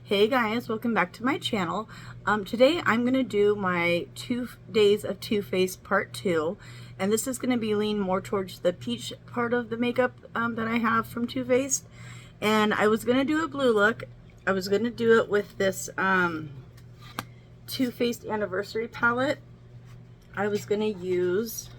Hey guys, welcome back to my channel. Today I'm going to do my 2 days of TooFaced part 2, and this is going to be lean more towards the peach part of the makeup that I have from TooFaced. And I was going to do a blue look. I was going to do it with this TooFaced Anniversary palette. I was going to use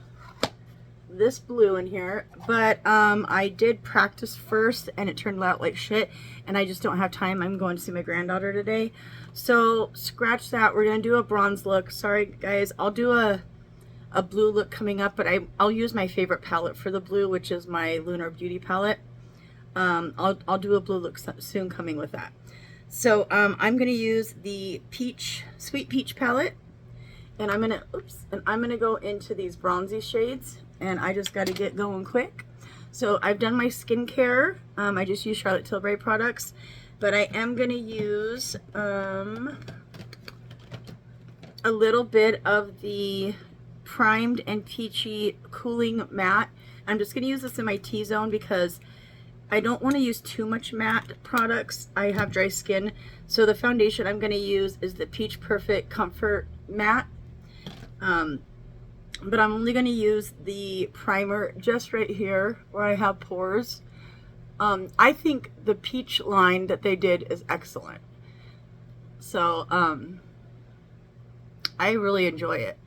this blue in here, but I did practice first and it turned out like shit, and I just don't have time. I'm going to see my granddaughter today, so scratch that. We're gonna do a bronze look. Sorry guys, I'll do a blue look coming up, but I'll use my favorite palette for the blue, which is my Lunar Beauty palette. I'll do a blue look soon coming with that. So I'm gonna use the Sweet Peach palette, and I'm gonna go into these bronzy shades, and I just got to get going quick. So I've done my skincare. I just use Charlotte Tilbury products, but I am gonna use a little bit of the Primed and Peachy Cooling Matte. I'm just gonna use this in my T-zone because I don't want to use too much matte products. I have dry skin, so the foundation I'm gonna use is the Peach Perfect Comfort Matte. But I'm only going to use the primer just right here where I have pores. I think the peach line that they did is excellent. So I really enjoy it.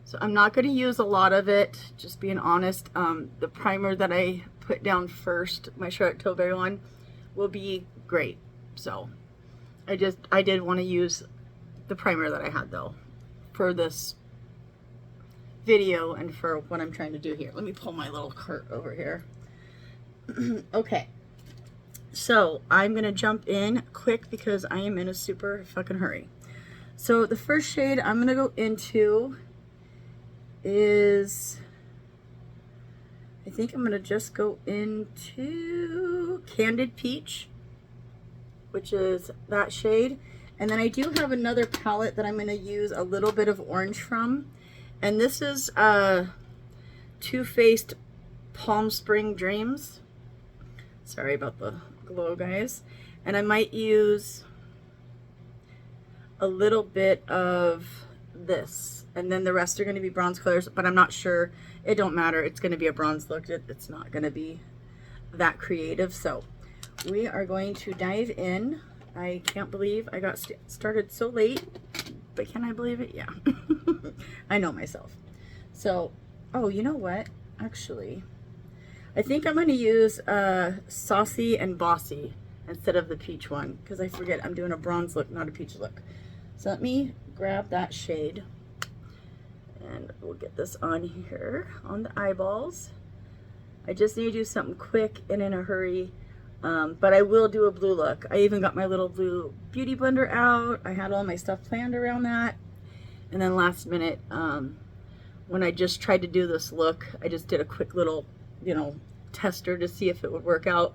So I'm not going to use a lot of it, just being honest. The primer that I put down first, my Charlotte Tilbury one, will be great. So I did want to use the primer that I had though for this video and for what I'm trying to do here. Let me pull my little cart over here. Okay, so I'm gonna jump in quick because I am in a super fucking hurry. So the first shade I'm gonna go into is, I think I'm gonna just go into Candid Peach, which is that shade. And then I do have another palette that I'm gonna use a little bit of orange from. And this is TooFaced Palm Spring Dreams. Sorry about the glow, guys. And I might use a little bit of this. And then the rest are going to be bronze colors, but I'm not sure. It don't matter. It's going to be a bronze look. It's not going to be that creative. So we are going to dive in. I can't believe I got started so late. But can I believe it? Yeah. I know myself. So, oh, you know what? Actually, I think I'm going to use Saucy and Bossy instead of the peach one, because I forget I'm doing a bronze look, not a peach look. So let me grab that shade, and we'll get this on here on the eyeballs. I just need to do something quick and in a hurry. But I will do a blue look. I even got my little blue beauty blender out. I had all my stuff planned around that. And then last minute, when I just tried to do this look, I just did a quick little, tester to see if it would work out.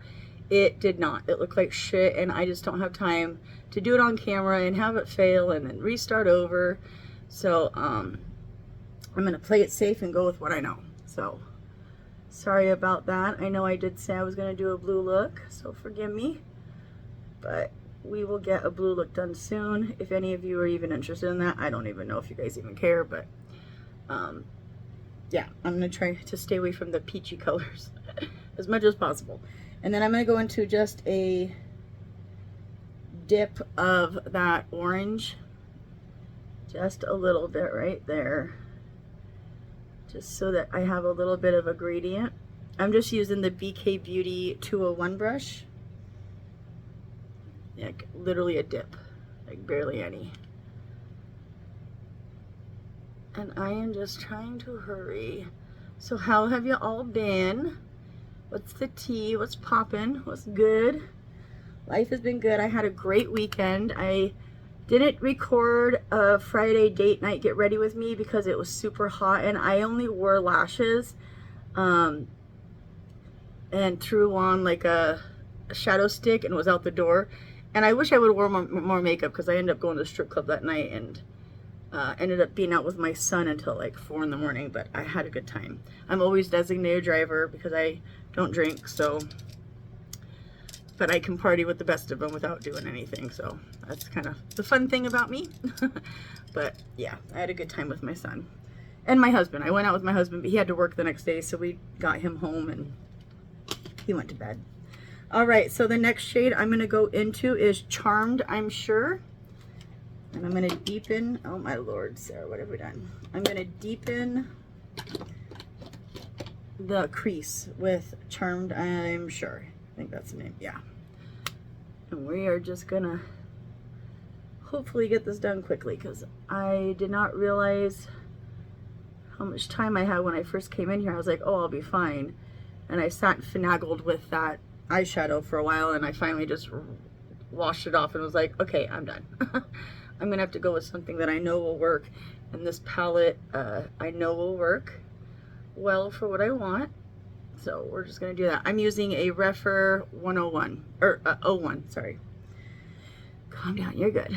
It did not. It looked like shit, and I just don't have time to do it on camera and have it fail and then restart over. So, I'm going to play it safe and go with what I know. So, sorry about that. I know I did say I was going to do a blue look, so forgive me. But we will get a blue look done soon. If any of you are even interested in that, I don't even know if you guys even care, but yeah, I'm going to try to stay away from the peachy colors as much as possible. And then I'm going to go into just a dip of that orange, just a little bit right there, just so that I have a little bit of a gradient. I'm just using the BK Beauty 201 brush. Like literally a dip, like barely any. And I am just trying to hurry. So how have you all been? What's the tea? What's poppin'? What's good? Life has been good. I had a great weekend. I didn't record a Friday date night get ready with me because it was super hot, and I only wore lashes and threw on like a shadow stick and was out the door. And I wish I would have worn more makeup because I ended up going to the strip club that night and ended up being out with my son until like 4 in the morning, but I had a good time. I'm always designated driver because I don't drink, so but I can party with the best of them without doing anything. So that's kind of the fun thing about me. But yeah, I had a good time with my son and my husband. I went out with my husband, but he had to work the next day, so we got him home and he went to bed. All right, so the next shade I'm going to go into is Charmed, I'm Sure. And I'm going to deepen, oh my Lord, Sarah, what have we done? I'm going to deepen the crease with Charmed, I'm Sure. I think that's the name, yeah. And we are just going to hopefully get this done quickly, because I did not realize how much time I had when I first came in here. I was like, oh, I'll be fine. And I sat and finagled with that eyeshadow for a while, and I finally just washed it off and was like, okay, I'm done. I'm gonna have to go with something that I know will work, and this palette I know will work well for what I want, so we're just gonna do that. I'm using a Refer 101 or 01, sorry. Calm down, you're good.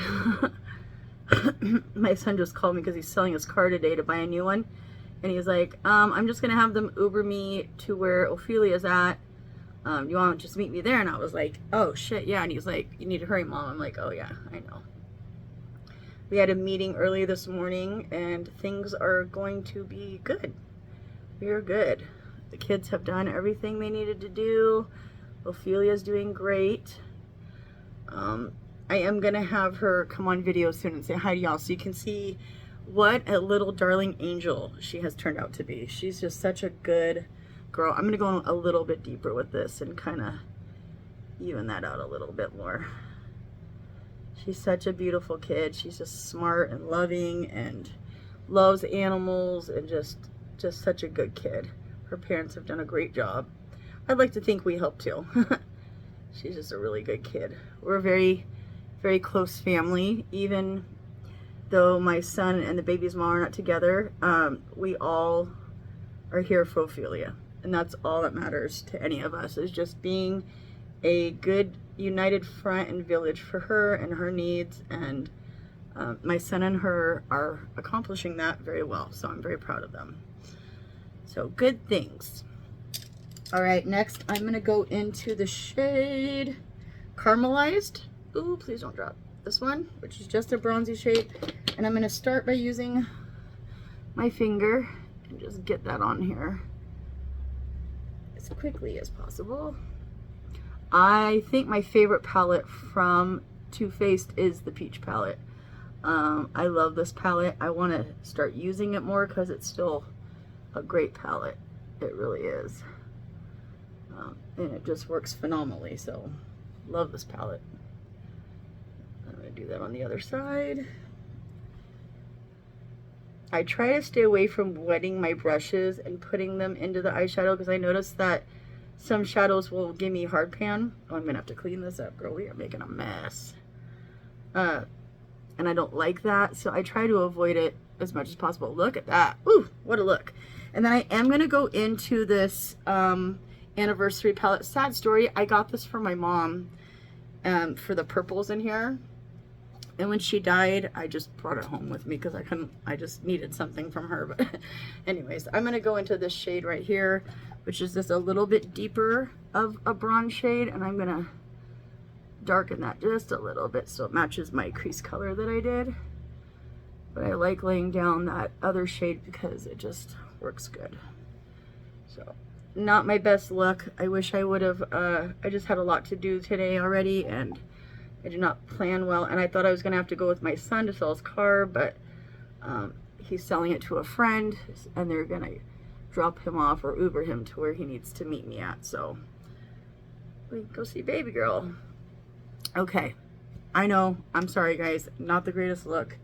My son just called me because he's selling his car today to buy a new one, and he's like, I'm just gonna have them Uber me to where Ophelia's at. You want to just meet me there? And I was like, oh shit, yeah. And he's like, you need to hurry, Mom. I'm like, oh yeah, I know. We had a meeting early this morning, and things are going to be good. We are good. The kids have done everything they needed to do. Ophelia's doing great. I am gonna have her come on video soon and say hi to y'all, so you can see what a little darling angel she has turned out to be. She's just such a good girl. I'm gonna go a little bit deeper with this and kind of even that out a little bit more. She's such a beautiful kid. She's just smart and loving and loves animals and just such a good kid. Her parents have done a great job. I'd like to think we help too. She's just a really good kid. We're a very, very close family. Even though my son and the baby's mom are not together, we all are here for Ophelia. And that's all that matters to any of us, is just being a good united front and village for her and her needs. And my son and her are accomplishing that very well. So I'm very proud of them. So good things. All right, next I'm going to go into the shade Caramelized. Ooh, please don't drop. This one, which is just a bronzy shade. And I'm going to start by using my finger and just get that on here as quickly as possible. I think my favorite palette from TooFaced is the Peach palette. I love this palette. I want to start using it more because it's still a great palette. It really is. And it just works phenomenally, so love this palette. I'm going to do that on the other side. I try to stay away from wetting my brushes and putting them into the eyeshadow, because I noticed that some shadows will give me hard pan. Oh, I'm going to have to clean this up, girl. We are making a mess. And I don't like that, so I try to avoid it as much as possible. Look at that. Ooh, what a look. And then I am going to go into this anniversary palette. Sad story, I got this for my mom for the purples in here. And when she died, I just brought it home with me because I just needed something from her. But anyways, I'm going to go into this shade right here, which is just a little bit deeper of a bronze shade. And I'm going to darken that just a little bit so it matches my crease color that I did. But I like laying down that other shade because it just works good. So, not my best look. I wish I would have, I just had a lot to do today already, and I did not plan well, and I thought I was going to have to go with my son to sell his car, but he's selling it to a friend, and they're going to drop him off or Uber him to where he needs to meet me at. So we can go see baby girl. Okay, I know, I'm sorry guys, not the greatest look.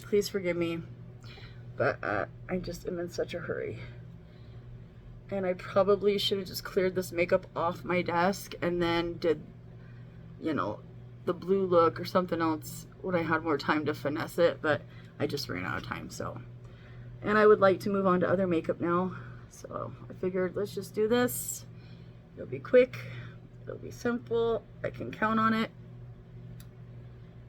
Please forgive me, but I just am in such a hurry. And I probably should have just cleared this makeup off my desk and then did, you know, the blue look or something else when I had more time to finesse it, but I just ran out of time. So, and I would like to move on to other makeup now, so I figured let's just do this. It'll be quick, it'll be simple, I can count on it.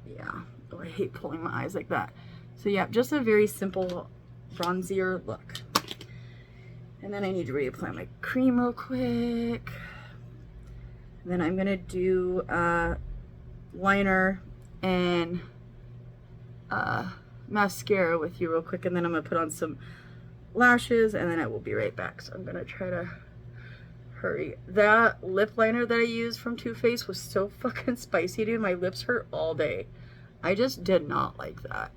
Yeah, oh, I hate pulling my eyes like that. So yeah, just a very simple bronzier look. And then I need to reapply my cream real quick. Then I'm gonna do liner and mascara with you real quick, and then I'm gonna put on some lashes, and then I will be right back. So I'm gonna try to hurry. That lip liner that I used from Too Faced was so fucking spicy, dude. My lips hurt all day. I just did not like that.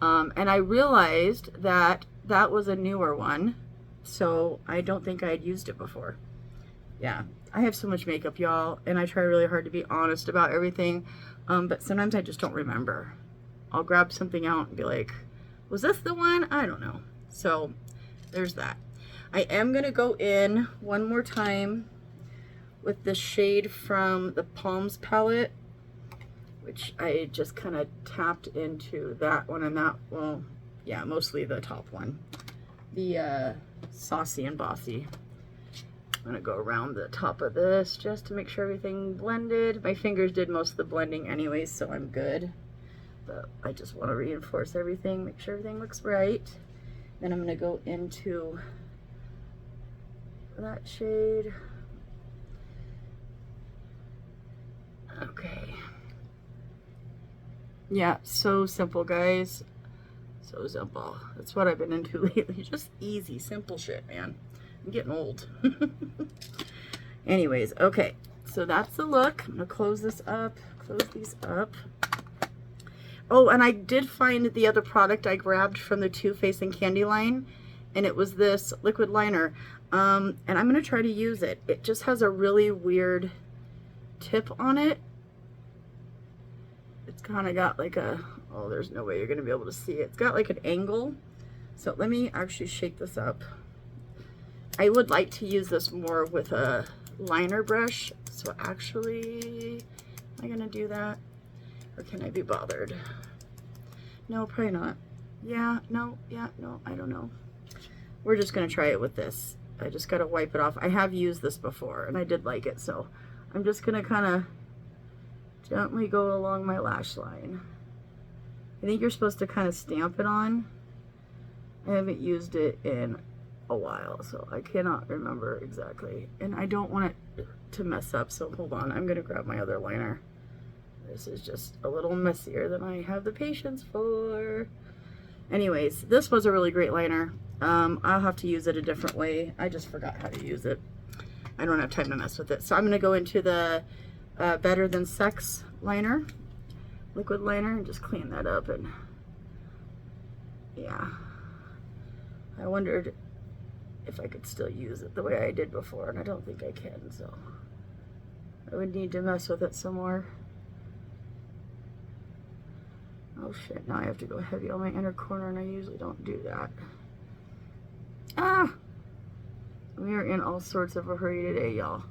And I realized that that was a newer one, so I don't think I had used it before. Yeah, I have so much makeup, y'all, and I try really hard to be honest about everything, but sometimes I just don't remember. I'll grab something out and be like, was this the one? I don't know. So there's that. I am going to go in one more time with the shade from the Palms palette, which I just kind of tapped into that one and that, well, yeah, mostly the top one. The Saucy and Bossy. I'm going to go around the top of this just to make sure everything blended. My fingers did most of the blending anyways, so I'm good. But I just want to reinforce everything, make sure everything looks right. Then I'm going to go into that shade. Okay. Yeah, so simple, guys. So simple. That's what I've been into lately. Just easy, simple shit, man. I'm getting old. Anyways, okay. So that's the look. I'm going to close this up. Close these up. Oh, and I did find the other product I grabbed from the Too Faced and Candy line, and it was this liquid liner. And I'm going to try to use it. It just has a really weird tip on it. It's kind of got like a, oh, there's no way you're going to be able to see it. It's got like an angle. So let me actually shake this up. I would like to use this more with a liner brush. So actually, am I going to do that? Or can I be bothered? No, probably not. Yeah, no, I don't know. We're just going to try it with this. I just got to wipe it off. I have used this before and I did like it, so I'm just going to kind of gently go along my lash line. I think you're supposed to kind of stamp it on. I haven't used it in a while, so I cannot remember exactly. And I don't want it to mess up, so hold on. I'm going to grab my other liner. This is just a little messier than I have the patience for. Anyways, this was a really great liner. I'll have to use it a different way. I just forgot how to use it. I don't have time to mess with it. So I'm going to go into the Better Than Sex liner, liquid liner, and just clean that up. And yeah, I wondered if I could still use it the way I did before, and I don't think I can, so I would need to mess with it some more. Oh shit, now I have to go heavy on my inner corner, and I usually don't do that. Ah! We are in all sorts of a hurry today, y'all.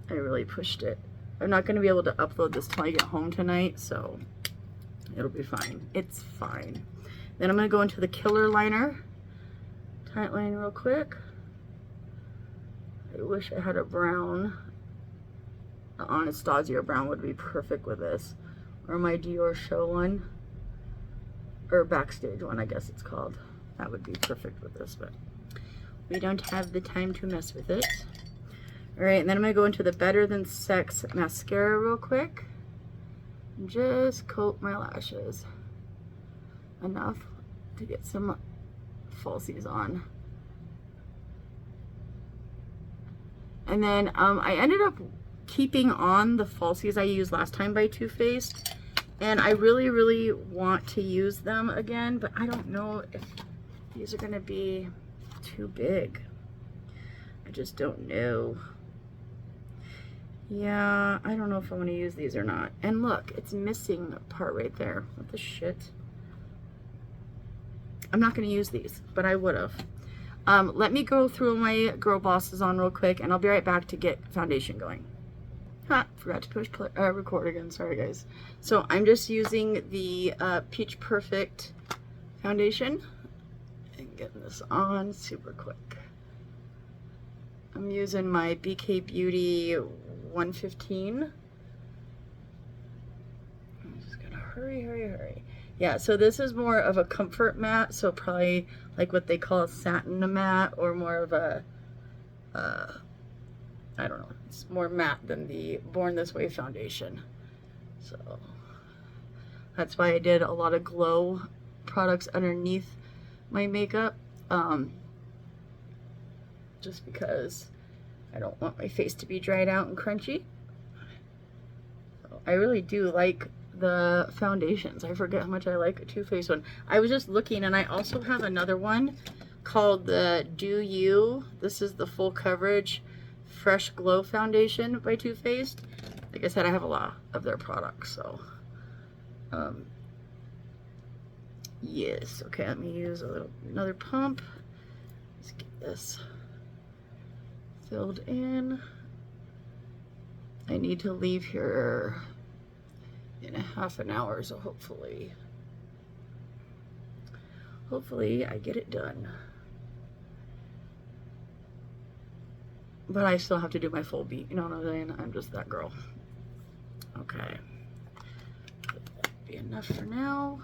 I really pushed it. I'm not going to be able to upload this till I get home tonight, so it'll be fine. It's fine. Then I'm going to go into the Killer liner. Tight line real quick. I wish I had a brown. The Anastasia brown would be perfect with this. Or my Dior Show one. Or Backstage one, I guess it's called. That would be perfect with this, but we don't have the time to mess with it. Alright, and then I'm going to go into the Better Than Sex mascara real quick. And just coat my lashes. Enough to get some falsies on. And then I ended up keeping on the falsies I used last time by Too Faced, and I really want to use them again, but I don't know if these are going to be too big. I just don't know. Yeah, I don't know if I want to use these or not. And look, it's missing a part right there. What the shit? I'm not going to use these, but I would have. Let me go through my Girl Bosses on real quick, and I'll be right back to get foundation going. Ha, forgot to push record again. Sorry, guys. So I'm just using the Peach Perfect foundation and getting this on super quick. I'm using my BK Beauty 115. I'm just gonna hurry. Yeah, so this is more of a comfort matte, so probably like what they call a satin matte, or more of a I don't know, it's more matte than the Born This Way foundation. So that's why I did a lot of glow products underneath my makeup. Just because I don't want my face to be dried out and crunchy. So I really do like the foundations. I forget how much I like a TooFaced one. I was just looking, and I also have another one called the Do You. This is the full coverage fresh glow foundation by TooFaced. Like I said, I have a lot of their products, so yes. Okay, let me use another pump. Let's get this filled in. I need to leave here in a half an hour, so hopefully I get it done. But I still have to do my full beat, you know what I'm saying? I'm just that girl. Okay. That'll be enough for now.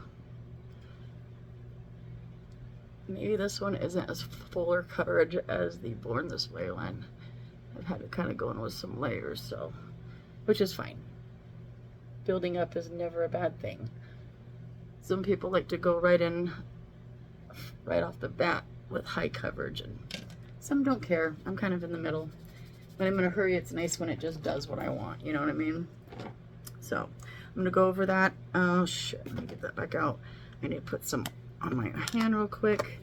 Maybe this one isn't as fuller coverage as the Born This Way one. I've had it kind of going with some layers, so, which is fine. Building up is never a bad thing. Some people like to go right off the bat with high coverage, and some don't care. I'm kind of in the middle. When I'm in a hurry, it's nice when it just does what I want, you know what I mean? So I'm gonna go over that. Oh shit, let me get that back out. I need to put some on my hand real quick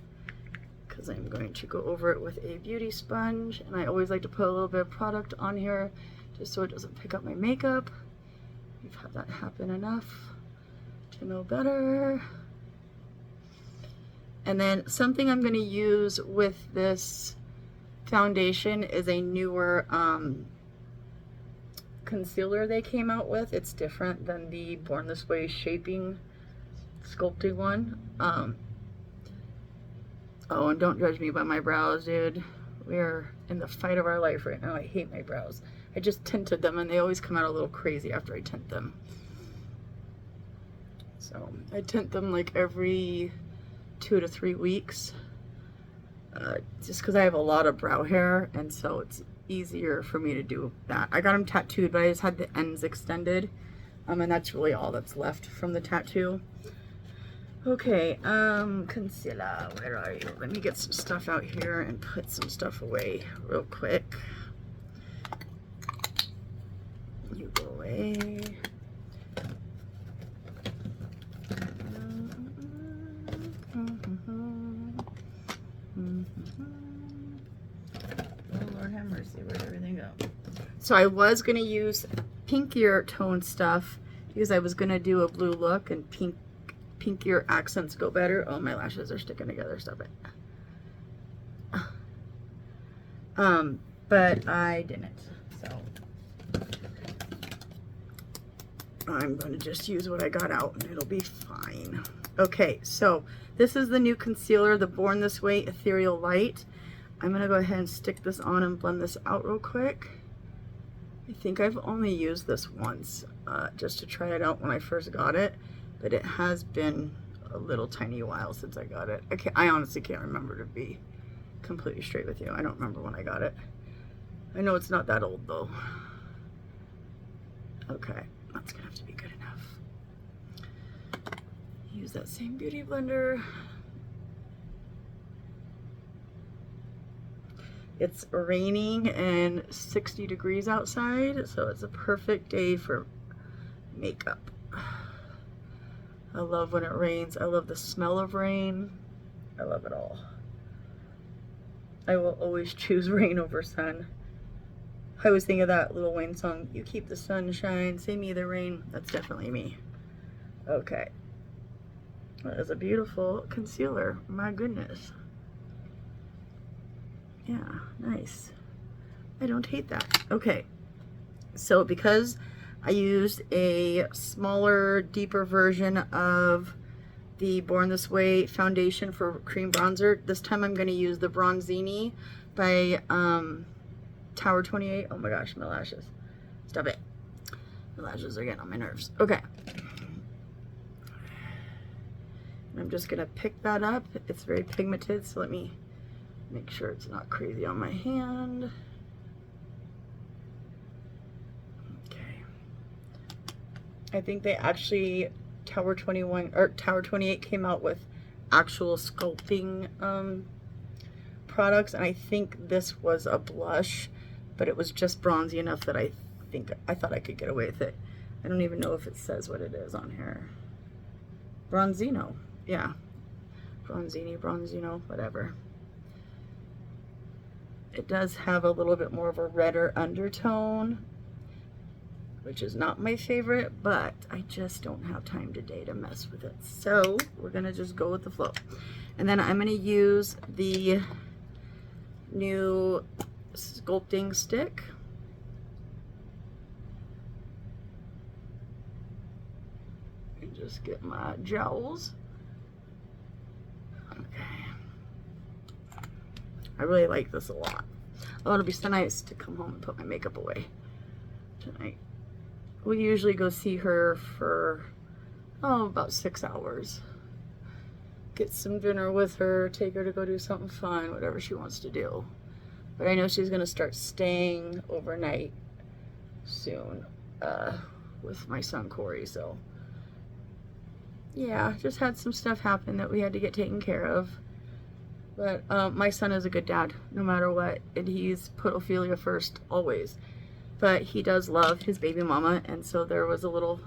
because I'm going to go over it with a beauty sponge, and I always like to put a little bit of product on here just so it doesn't pick up my makeup. We've had that happen enough to know better. And then something I'm going to use with this foundation is a newer concealer they came out with. It's different than the Born This Way shaping sculpting one. Oh, and don't judge me by my brows, dude. We're in the fight of our life right now. I hate my brows. I just tinted them, and they always come out a little crazy after I tint them. So I tint them like every 2 to 3 weeks, just because I have a lot of brow hair, and so it's easier for me to do that. I got them tattooed, but I just had the ends extended, and that's really all that's left from the tattoo. Okay, concealer, where are you? Let me get some stuff out here and put some stuff away real quick. You go away. Oh, Lord have mercy, where'd everything go? So I was going to use pinkier tone stuff because I was going to do a blue look, and pinkier accents go better. Oh, my lashes are sticking together. Stop it. But I didn't. So I'm going to just use what I got out, and it'll be fine. Okay, so this is the new concealer, the Born This Way Ethereal Light. I'm going to go ahead and stick this on and blend this out real quick. I think I've only used this once, just to try it out when I first got it, but it has been a little tiny while since I got it. I honestly can't remember, to be completely straight with you. I don't remember when I got it. I know it's not that old though. Okay, that's gonna have to be good enough. Use that same beauty blender. It's raining and 60 degrees outside, so it's a perfect day for makeup. I love when it rains. I love the smell of rain. I love it all. I will always choose rain over sun. I always think of that Lil Wayne song, "You keep the sunshine, save me the rain." That's definitely me. Okay. That is a beautiful concealer. My goodness. Yeah, nice. I don't hate that. Okay. So because I used a smaller, deeper version of the Born This Way foundation for cream bronzer, this time I'm going to use the Bronzini by Tower 28. Oh my gosh, my lashes. Stop it. My lashes are getting on my nerves. Okay. I'm just going to pick that up. It's very pigmented, so let me make sure it's not crazy on my hand. I think they actually, Tower 21 or Tower 28 came out with actual sculpting products, and I think this was a blush, but it was just bronzy enough that I thought I could get away with it. I don't even know if it says what it is on here. Bronzino, yeah. Bronzino, whatever. It does have a little bit more of a redder undertone, which is not my favorite, but I just don't have time today to mess with it. So we're gonna just go with the flow. And then I'm gonna use the new sculpting stick. And just get my jowls. Okay. I really like this a lot. Oh, it'll be so nice to come home and put my makeup away tonight. We usually go see her for, about 6 hours. Get some dinner with her, take her to go do something fun, whatever she wants to do. But I know she's gonna start staying overnight soon with my son Corey, so yeah, just had some stuff happen that we had to get taken care of. But my son is a good dad, no matter what, and he's put Ophelia first, always. But he does love his baby mama, and so there was a little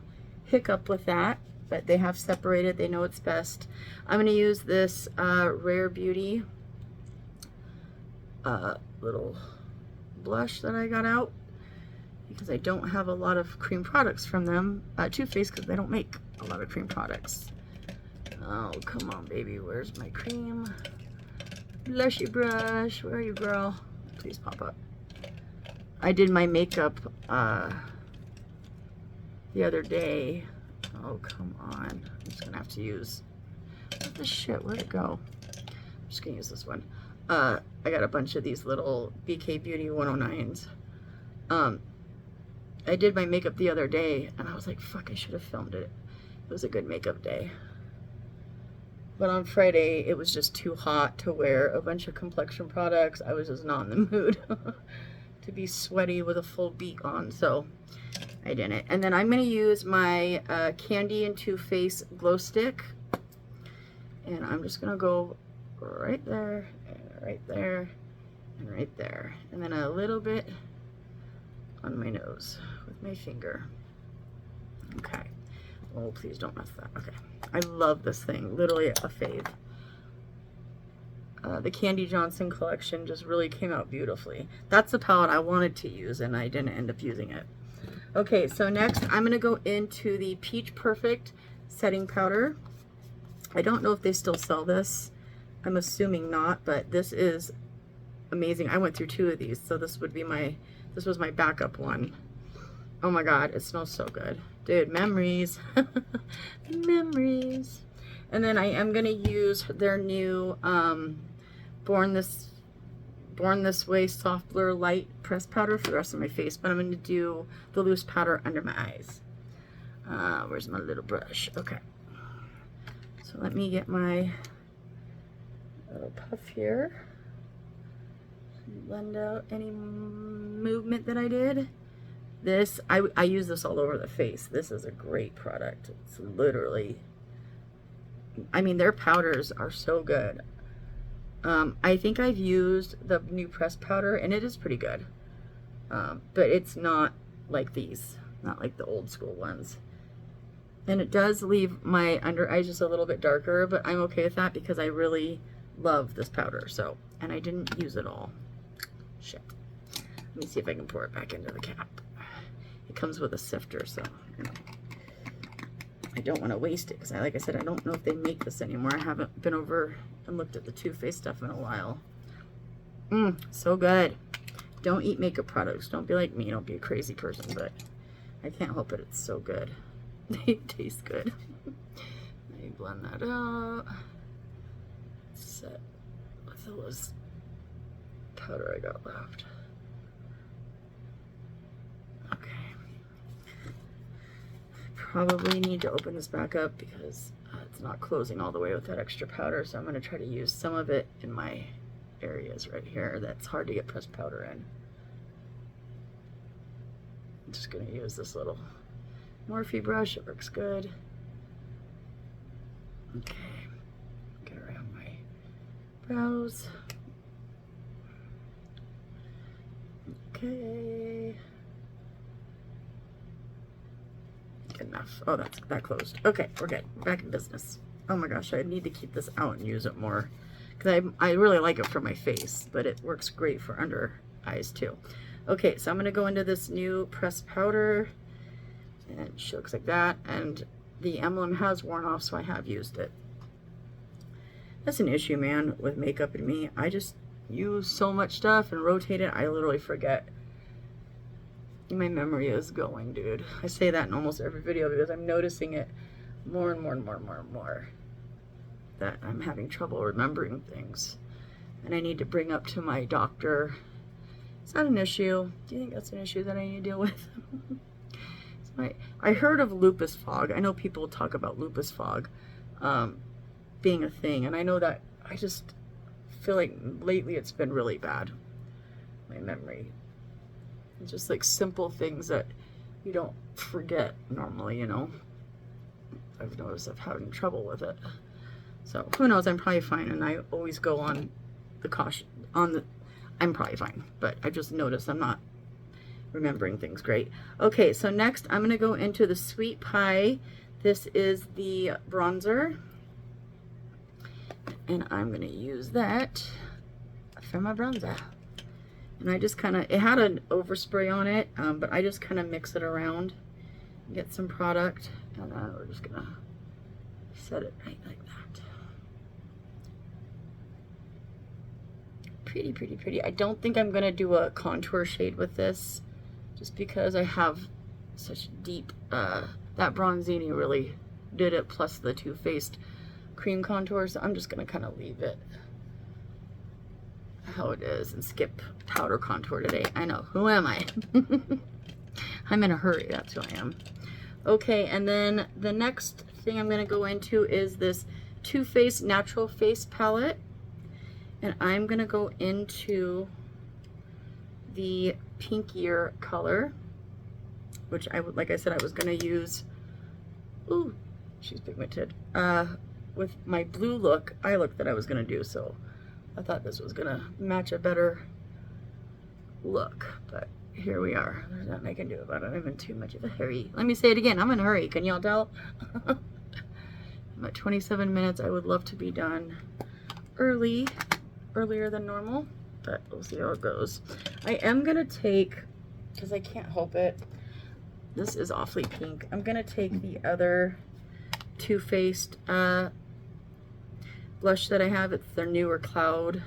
hiccup with that, but they have separated. They know it's best. I'm going to use this Rare Beauty little blush that I got out, because I don't have a lot of cream products from them. TooFaced, because they don't make a lot of cream products. Oh, come on, baby. Where's my cream? Blushy brush. Where are you, girl? Please pop up. I did my makeup the other day. Oh, come on. I'm just going to have to use... What the shit? Where'd it go? I'm just going to use this one. I got a bunch of these little BK Beauty 109s. I did my makeup the other day, and I was like, fuck, I should have filmed it. It was a good makeup day. But on Friday, it was just too hot to wear a bunch of complexion products. I was just not in the mood to be sweaty with a full beat on, so I didn't. And then I'm going to use my Candy and TooFaced glow stick, and I'm just going to go right there, and right there, and right there, and then a little bit on my nose with my finger. Okay. Oh, please don't mess that. Okay. I love this thing. Literally a fave. The Candy Johnson collection just really came out beautifully. That's the palette I wanted to use, and I didn't end up using it. Okay, so next I'm going to go into the Peach Perfect setting powder. I don't know if they still sell this. I'm assuming not, but this is amazing. I went through 2 of these, so this was my backup one. Oh my god, it smells so good. Dude, memories. Memories. And then I am going to use their new Born This Way Soft Blur Light Press Powder for the rest of my face, but I'm going to do the loose powder under my eyes. Where's my little brush? Okay. So let me get my little puff here. Blend out any movement that I did. This, I use this all over the face. This is a great product. It's literally, I mean, their powders are so good. I think I've used the new pressed powder, and it is pretty good. But it's not like these, not like the old school ones. And it does leave my under eyes just a little bit darker, but I'm okay with that because I really love this powder. So, and I didn't use it all. Shit. Let me see if I can pour it back into the cap. It comes with a sifter, so you know, I don't want to waste it because, like I said, I don't know if they make this anymore. I haven't been over and looked at the TooFaced stuff in a while. So good. Don't eat makeup products. Don't be like me. Don't be a crazy person, but I can't help it. It's so good. They taste good. Let me blend that out. Set with all this powder I got left. Okay. Probably need to open this back up because it's not closing all the way with that extra powder, so I'm going to try to use some of it in my areas right here that's hard to get pressed powder in. I'm just going to use this little Morphe brush, it works good. Okay, get around my brows. Okay. Good enough. Oh, that closed. Okay, we're good. Back in business. Oh my gosh, I need to keep this out and use it more. Because I really like it for my face, but it works great for under eyes too. Okay, so I'm going to go into this new pressed powder. And she looks like that. And the emblem has worn off, so I have used it. That's an issue, man, with makeup and me. I just use so much stuff and rotate it, I literally forget. My memory is going, dude. I say that in almost every video because I'm noticing it more and more and more and more and more. That I'm having trouble remembering things. And I need to bring up to my doctor. Is that an issue? Do you think that's an issue that I need to deal with? I heard of lupus fog. I know people talk about lupus fog being a thing. And I know that I just feel like lately it's been really bad. My memory. It's just like simple things that you don't forget normally, you know. I've noticed I'm having trouble with it. So who knows, I'm probably fine, and I always go on the caution, I'm probably fine, but I just noticed I'm not remembering things great. Okay, so next I'm going to go into the Sweet Pie. This is the bronzer, and I'm going to use that for my bronzer. And I just kind of, it had an overspray on it, but I just kind of mix it around, get some product, and then we're just going to set it right like that. Pretty, pretty, pretty. I don't think I'm going to do a contour shade with this, just because I have such deep, that Bronzini really did it, plus the TooFaced cream contour, so I'm just going to kind of leave it how it is and skip powder contour today. I know, who am I? I'm in a hurry, that's who I am. Okay, and then the next thing I'm going to go into is this TooFaced Natural Face Palette, and I'm going to go into the pinkier color, which I would, like I said, I was going to use, ooh, she's pigmented, with my blue eye look that I was going to do, so I thought this was gonna match a better look, but here we are. There's nothing I can do about it. I'm in too much of a hurry. Let me say it again. I'm in a hurry. Can y'all tell? I'm at 27 minutes. I would love to be done earlier than normal, but we'll see how it goes. I am gonna take, because I can't help it, this is awfully pink. I'm gonna take the other TooFaced blush that I have. It's their newer Cloud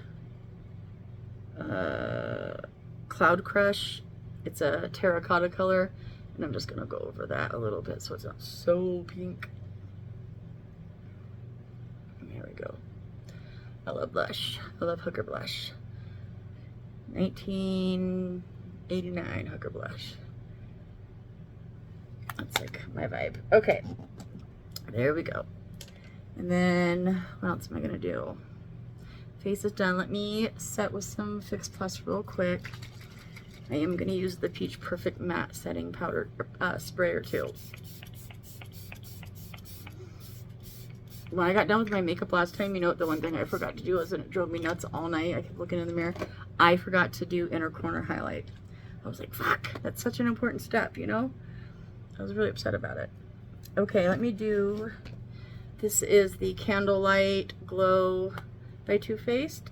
Crush. It's a terracotta color, and I'm just gonna go over that a little bit so it's not so pink. And there we go. I love blush. I love hooker blush. 1989 hooker blush. That's like my vibe. Okay, there we go. And then, what else am I going to do? Face is done. Let me set with some Fix Plus real quick. I am going to use the Peach Perfect Matte Setting Powder Sprayer too. When I got done with my makeup last time, you know what, the one thing I forgot to do was, and it drove me nuts all night, I kept looking in the mirror, I forgot to do inner corner highlight. I was like, fuck, that's such an important step, you know? I was really upset about it. Okay, let me do... This is the Candlelight Glow by TooFaced.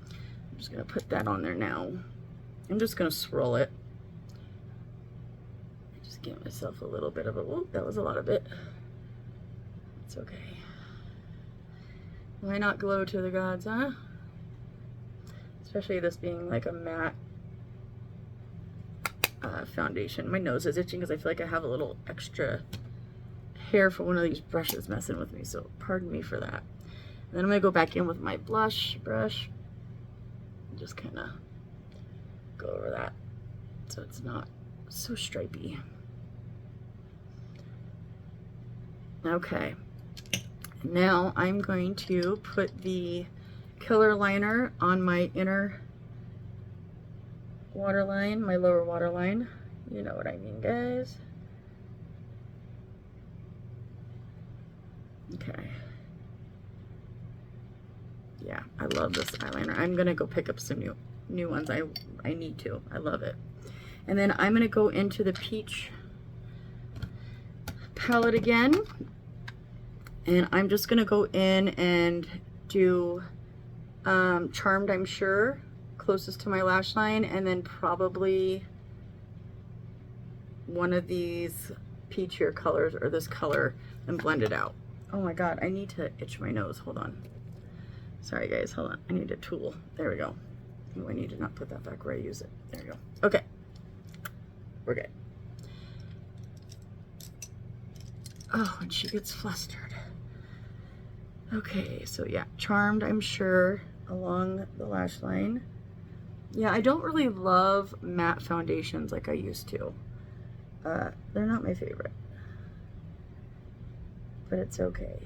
I'm just going to put that on there now. I'm just going to swirl it. Just give myself a little bit of a, whoop, that was a lot of it. It's okay. Why not glow to the gods, huh? Especially this being like a matte foundation. My nose is itching because I feel like I have a little extra hair for one of these brushes messing with me, so pardon me for that. And then I'm gonna go back in with my blush brush and just kind of go over that so it's not so stripey. Okay, now I'm going to put the Killer Liner on my inner waterline, my lower waterline. You know what I mean, guys. Okay. Yeah, I love this eyeliner. I'm gonna go pick up some new ones. I need to. I love it. And then I'm gonna go into the peach palette again, and I'm just gonna go in and do Charmed, I'm sure, closest to my lash line, and then probably one of these peachier colors or this color and blend it out. Oh my god, I need to itch my nose. Hold on. Sorry guys, hold on. I need a tool. There we go. Oh, I need to not put that back where I use it. There we go. Okay. We're good. Oh, and she gets flustered. Okay, so yeah, Charmed, I'm sure, along the lash line. Yeah, I don't really love matte foundations like I used to. They're not my favorite. But it's okay.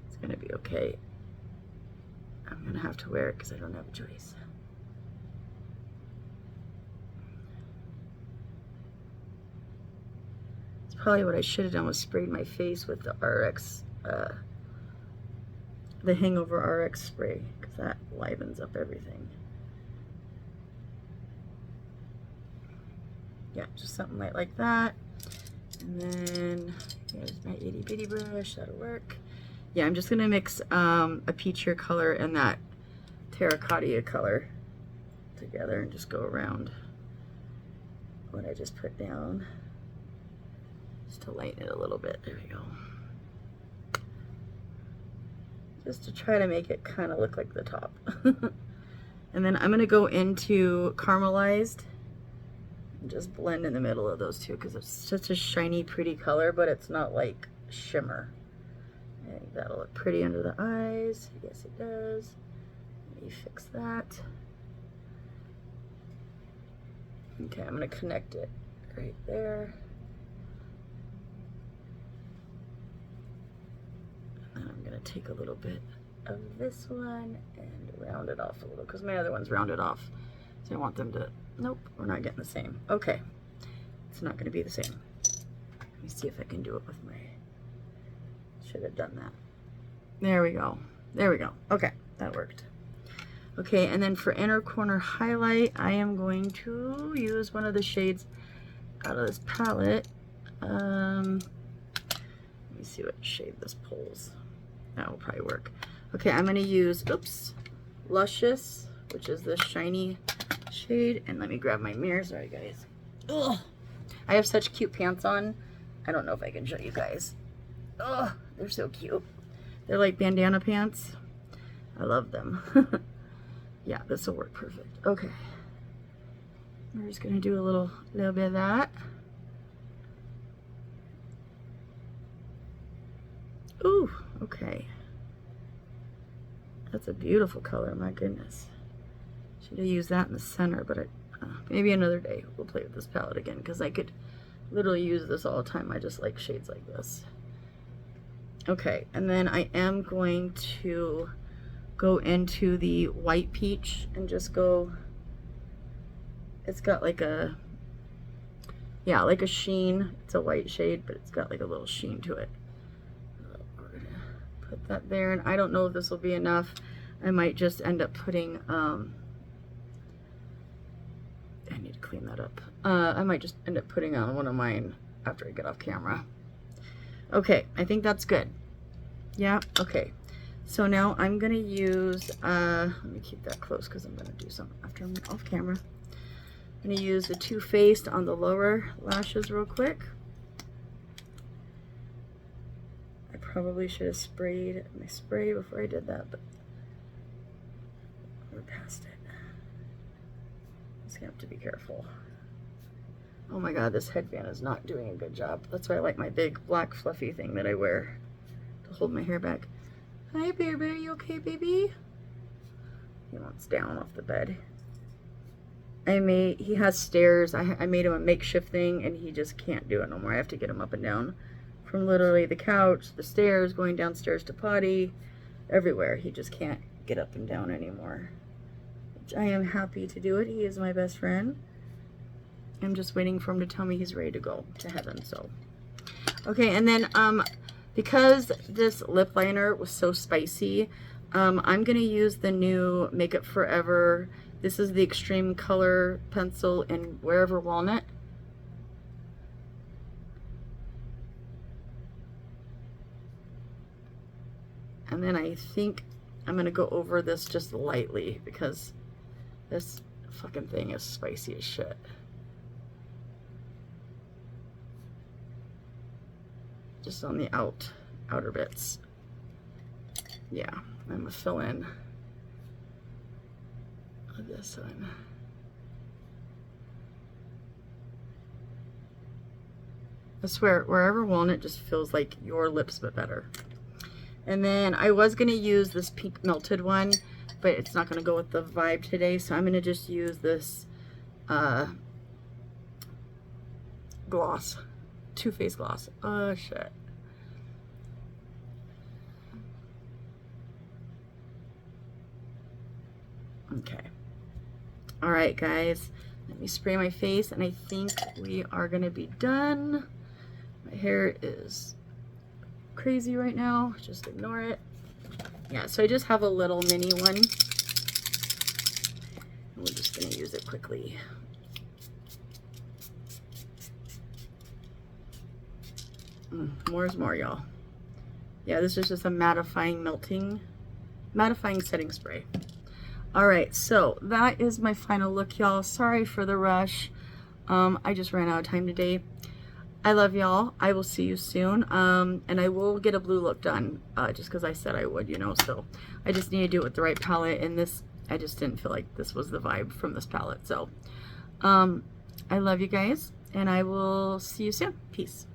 It's gonna be okay. I'm gonna have to wear it because I don't have a choice. It's probably what I should have done was sprayed my face with the RX, the Hangover RX spray, because that livens up everything. Yeah, just something light like that. And then here's my itty bitty brush, that'll work. Yeah, I'm just gonna mix a peachier color and that terracotta color together and just go around what I just put down, just to lighten it a little bit. There we go. Just to try to make it kind of look like the top. And then I'm gonna go into Caramelized and just blend in the middle of those two because it's such a shiny, pretty color, but it's not like shimmer. I think that'll look pretty under the eyes. Yes, it does. Let me fix that. Okay, I'm gonna connect it right there. And I'm gonna take a little bit of this one and round it off a little because my other one's rounded off. So I want them to, nope, we're not getting the same. Okay, it's not gonna be the same. Let me see if I can do it with my, should have done that. There we go. There we go. Okay, that worked. Okay, and then for inner corner highlight, I am going to use one of the shades out of this palette. Let me see what shade this pulls. That will probably work. Okay, I'm gonna use, oops, Luscious, which is this shiny shade. And let me grab my mirror. Sorry, guys. Ugh. I have such cute pants on. I don't know if I can show you guys. Ugh, they're so cute. They're like bandana pants. I love them. Yeah, this will work perfect. Okay. We're just gonna do a little bit of that. Ooh, okay. That's a beautiful color, my goodness. Should have used that in the center, but maybe another day we'll play with this palette again because I could literally use this all the time. I just like shades like this. Okay, and then I am going to go into the white peach and just go, it's got like a, yeah, like a sheen. It's a white shade, but it's got like a little sheen to it. Put that there, and I don't know if this will be enough. I might just end up putting, I need to clean that up. I might just end up putting on one of mine after I get off camera. Okay, I think that's good. Yeah, okay. So now I'm gonna use, let me keep that close because I'm gonna do something after I'm off camera. I'm gonna use the TooFaced on the lower lashes real quick. I probably should have sprayed my spray before I did that, but we're past it. Just gonna have to be careful. Oh my god, this headband is not doing a good job. That's why I like my big black fluffy thing that I wear to hold my hair back. Hi, Bear Bear, you okay, baby? He wants down off the bed. He has stairs. I made him a makeshift thing, and he just can't do it no more. I have to get him up and down from literally the couch, the stairs, going downstairs to potty, everywhere. He just can't get up and down anymore. Which I am happy to do it. He is my best friend. I'm just waiting for him to tell me he's ready to go to heaven, so. Okay, and then Because this lip liner was so spicy, I'm going to use the new Makeup Forever. This is the Extreme Color Pencil in Wherever Walnut. And then I think I'm going to go over this just lightly because this fucking thing is spicy as shit. Just on the outer bits. Yeah, I'm going to fill in this one. I swear, Wherever Walnut just feels like your lips but better. And then I was going to use this pink melted one, but it's not going to go with the vibe today, so I'm going to just use this gloss. TooFaced gloss. Oh, shit. Okay. Alright, guys. Let me spray my face, and I think we are going to be done. My hair is crazy right now. Just ignore it. Yeah, so I just have a little mini one. And we're just going to use it quickly. More is more, y'all. Yeah, this is just a mattifying setting spray. Alright, so that is my final look, y'all. Sorry for the rush. I just ran out of time today. I love y'all. I will see you soon. And I will get a blue look done, just because I said I would, you know. So I just need to do it with the right palette. And this, I just didn't feel like this was the vibe from this palette. So I love you guys, and I will see you soon. Peace.